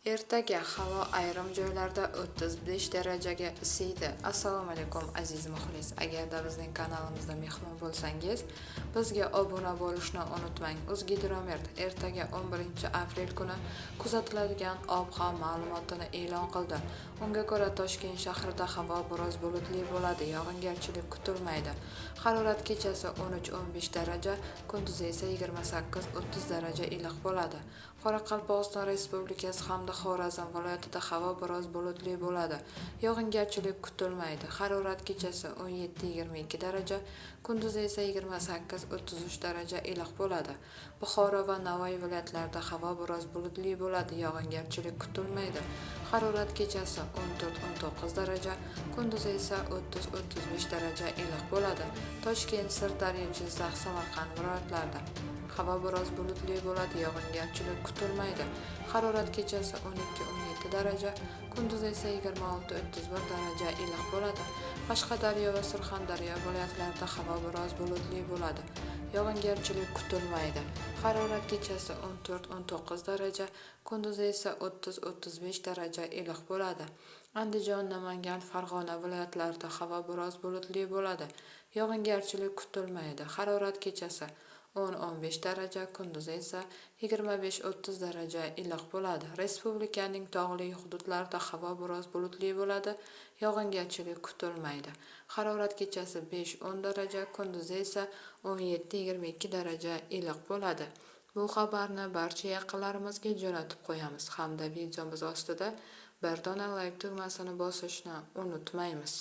Ertaga havo ayrim joylarda 35 darajaga isiydi. Assalomu alaykum aziz muxlis. Agarda bizning kanalimizda mehmon bo'lsangiz, bizga obuna bo'lishni unutmang. O'zgidromet ertaga 11-aprel kuni kuzatiladigan ob-havo ma'lumotini e'lon qildi. Unga ko'ra Toshkent shahrida havo biroz bulutli bo'ladi, yog'ingarchilik kutilmaydi. Harorat kechasi 13-15 daraja, kunduzi esa 28-30 daraja iliq bo'ladi. Qoraqalpog'iston Respublikasi hamda Xorazm viloyatida havo biroz bulutli bo'ladi. Yog'ingarchilik kutilmaydi. Harorat kechasi 17-22 daraja, kunduzi esa 28-33 daraja iliq bo'ladi. Buxoro va Navoiy viloyatlarida havo biroz bulutli bo'ladi. Yog'ingarchilik kutilmaydi. Harorat kechasi 14-19 daraja, kunduzi esa 30-35 daraja iliq bo'ladi. Toshkent, Sirdaryo, Jizzax, Samarqand viloyatlarida havo biroz bulutli bo'ladi, yog'ingarchilik kutilmaydi. Harorat kechasi 12-17 daraja, kunduzi esa 26-31 daraja iliq bo'ladi. Qashqadaryo va Surxondaryo viloyatlarida havo biroz bulutli bo'ladi, yog'ingarchilik kutilmaydi. Harorat kechasi 14-19 daraja, kunduzi esa 30-35 daraja iliq bo'ladi. Andijon, Namangan, Farg'ona viloyatlarida havo biroz bulutli bo'ladi, yog'ingarchilik kutilmaydi. Harorat kechasi 10-15 daraja, kunduzi esa 25-30 daraja iliq bo'ladi. Respublikaning tog'li hududlarida havo biroz bulutli bo'ladi, yog'ingarchilik kutilmaydi. Harorat kechasi 5-10 daraja, kunduzi esa 17-22 daraja iliq bo'ladi. Bu xabarni barcha yaqinlarimizga jo'natib qo'yamiz hamda videomiz ostida bir dona like tugmasini bosishni unutmaymiz.